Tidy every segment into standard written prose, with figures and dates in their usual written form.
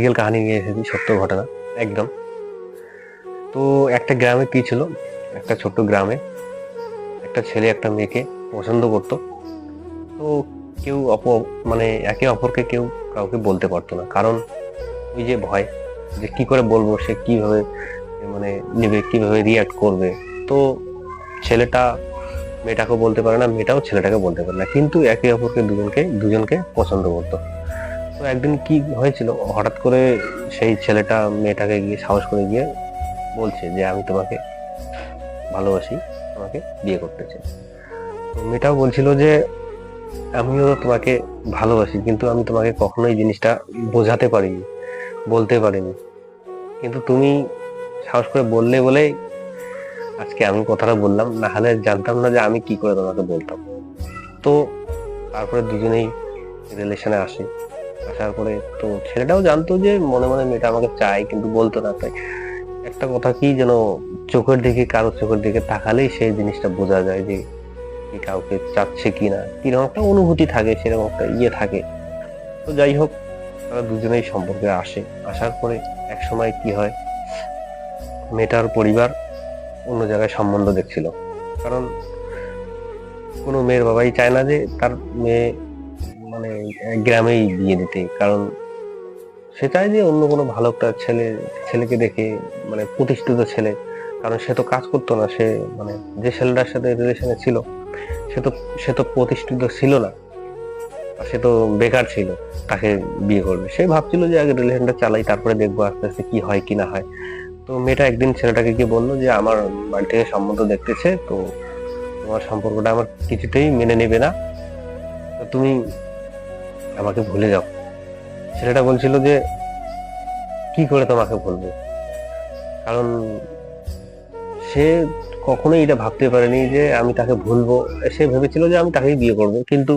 Real কাহিনী নিয়ে এসেছি, সত্য ঘটনা একদম। তো একটা গ্রামে কি ছিল, একটা ছোট্ট গ্রামে একটা ছেলে একটা মেয়েকে পছন্দ করতো। তো কেউ মানে একে অপরকে কেউ কাউকে বলতে পারতো না, কারণ ওই যে ভয়, যে কি করে বলবো, সে কিভাবে মানে নেবে, কিভাবে রিয়াক্ট করবে। তো ছেলেটা মেয়েটাকে বলতে পারে না, মেয়েটাও ছেলেটাকে বলতে পারে না, কিন্তু একে অপরকে দুজনকে পছন্দ করতো। তো একদিন কি হয়েছিল, হঠাৎ করে সেই ছেলেটা মেয়েটাকে গিয়ে সাহস করে গিয়ে বলছে যে আমি তোমাকে ভালোবাসি, তোমাকে বিয়ে করতে চাই। তো মেয়েটাও বলছিল যে আমিও তোমাকে ভালোবাসি, কিন্তু আমি তোমাকে কখনোই জিনিসটা বোঝাতে পারিনি, বলতে পারিনি, কিন্তু তুমি সাহস করে বললে বলেই আজকে আমি কথাটা বললাম, না হলে জানতাম না যে আমি কি করে তোমাকে বলতাম। তো তারপরে দুজনেই রিলেশনে আসে। আসার পরে তো ছেলেটাও জানতো যে মনে মনে মেয়েটা আমাকে চায়, কিন্তু বলতো না। তাই একটা কথা কি যেন, চোখের দিকে, কারো চোখের দিকে তাকালেই সেই জিনিসটা বোঝা যায় যে কি কাউকে চাচ্ছে কিনা, কিরকম একটা অনুভূতি থাকে, সেরকম একটা ইয়ে থাকে। তো যাই হোক, তারা দুজনেই সম্পর্কে আসে। আসার পরে এক সময় কি হয়, মেয়েটার পরিবার অন্য জায়গায় সম্বন্ধ দেখছিল, কারণ কোনো মেয়ের বাবাই চায় না যে তার মেয়ে মানে গ্রামেই বিয়ে দিতে, কারণ সে চায় যে অন্য কোনো ভালো একটা ছেলেকে দেখে, মানে প্রতিষ্ঠিত ছেলে। কারণ সে তো কাজ করতো না, সে মানে যে ছেলেটার সাথে রিলেশনে ছিল সে তো সে তো প্রতিষ্ঠিত ছিল না, আর সে তো বেকার ছিল। তাকে বিয়ে করবে, সে ভাবছিল যে আগে রিলেশনটা চালাই, তারপরে দেখবো আস্তে আস্তে কি হয় কি না হয়। তো মেয়েটা একদিন ছেলেটাকে গিয়ে বললো যে আমার বাড়ি থেকে সম্বন্ধ দেখতেছে, তো তোমার সম্পর্কটা আমার কিছুতেই মেনে নেবে না, তো তুমি আমাকে ভুলে যাও। ছেলেটা বলছিল যে কি করে তোমাকে ভুলবো, কারণ সে কখনোই এটা ভাবতে পারেনি যে আমি তাকে ভুলবো। সে ভেবেছিল যে আমি তাকেই বিয়ে করব, কিন্তু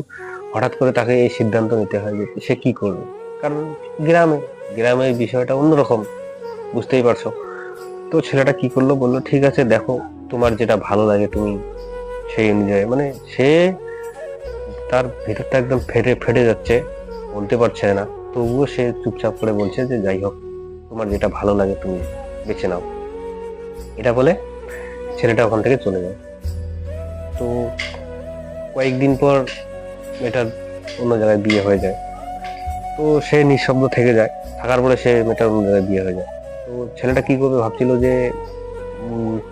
হঠাৎ করে তাকে এই সিদ্ধান্ত নিতে হয় যে সে কি করবে। কারণ গ্রামে গ্রামে এই বিষয়টা অন্যরকম, বুঝতেই পারছো। তো ছেলেটা কি করলো, বললো ঠিক আছে দেখো, তোমার যেটা ভালো লাগে তুমি সেই অনুযায়ী, মানে সে তার ভেতরটা একদম ফেটে ফেটে যাচ্ছে, বলতে পারছে না, তবুও সে চুপচাপ করে বলছে যে যাই হোক, তোমার যেটা ভালো লাগে তুমি বেছে নাও। এটা বলে ছেলেটা ওখান থেকে চলে যায়। তো কয়েকদিন পর মেয়েটার অন্য জায়গায় বিয়ে হয়ে যায়। তো সে নিঃশব্দ থেকে যায়, থাকার পরে সে মেয়েটার অন্য জায়গায় বিয়ে হয়ে যায়। তো ছেলেটা কি করবে ভাবছিল যে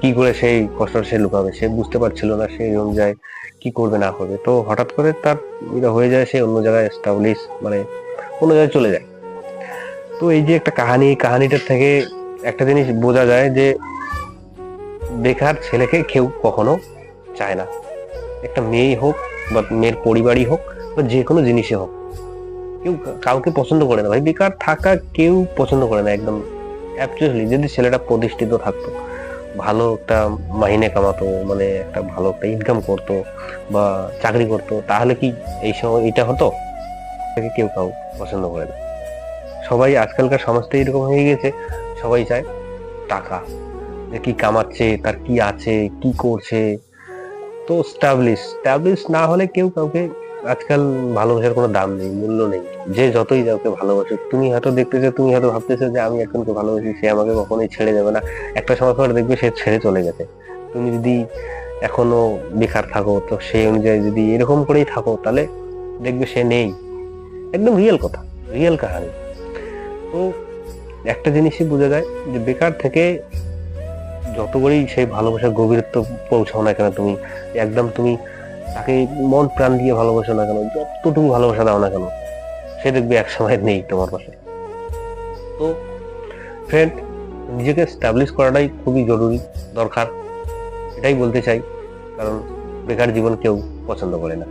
কি করে সেই কষ্টটা সে লুকাবে, সে বুঝতে পারছিল না সে এই অনুযায়ী কি করবে না করবে। তো হঠাৎ করে তার এটা হয়ে যায়, সে অন্য জায়গায় এস্টাবলিশ, মানে অন্য জায়গায় চলে যায়। তো এই যে একটা কাহিনী, কাহিনীটার থেকে একটা জিনিস বোঝা যায় যে বেকার ছেলেকে কেউ কখনো চায় না, একটা মেয়েই হোক বা মেয়ের পরিবারই হোক বা যে কোনো জিনিসই হোক, কেউ কাউকে পছন্দ করে না ভাই, বেকার থাকা কেউ পছন্দ করে না একদম। অ্যাকচুয়ালি যদি ছেলেটা প্রতিষ্ঠিত থাকতো, ভালো একটা মাইনে কামাতো, মানে একটা ভালো একটা ইনকাম করতো বা চাকরি করতো, তাহলে কি এই সময় এটা হতো? তাকে কেউ কাউ পছন্দ করে না। সবাই আজকালকার সমাজটা এরকম হয়ে গেছে, সবাই চায় টাকা, যে কি কামাচ্ছে, তার কি আছে, কি করছে। তো স্টাবলিশ না হলে কেউ কাউকে আজকাল ভালোবাসার কোনো দাম নেই, মূল্য নেই। যে যতই কাউকে ভালোবাসো, তুমি হয়তো দেখতেছো, তুমি হয়তো ভাবতেছো যে আমি একজনকে ভালোবাসি, সে আমাকে কখনোই ছেড়ে যাবে না, একটা সময় পর দেখবে সে ছেড়ে চলে গেছে। তুমি যদি এখনো বেকার থাকো, তো সেই অনুযায়ী যদি এরকম করেই থাকো, তাহলে দেখবে সে নেই। একদম রিয়েল কথা, রিয়েল কাহিনী। তো একটা জিনিসই বোঝা যায় যে বেকার থেকে যত করেই সেই ভালোবাসার গভীরত্ব পৌঁছাও না কেন, তুমি একদম তুমি তাকে মন প্রাণ দিয়ে ভালোবাসো না কেন, যতটুকু ভালোবাসা দাও না কেন, সে দেখবে এক সময় নেই তোমার পাশে। তো ফ্রেন্ড, নিজেকে স্টাবলিশ করাটাই খুবই জরুরি, দরকার, এটাই বলতে চাই, কারণ বেকার জীবন কেউ পছন্দ করে না।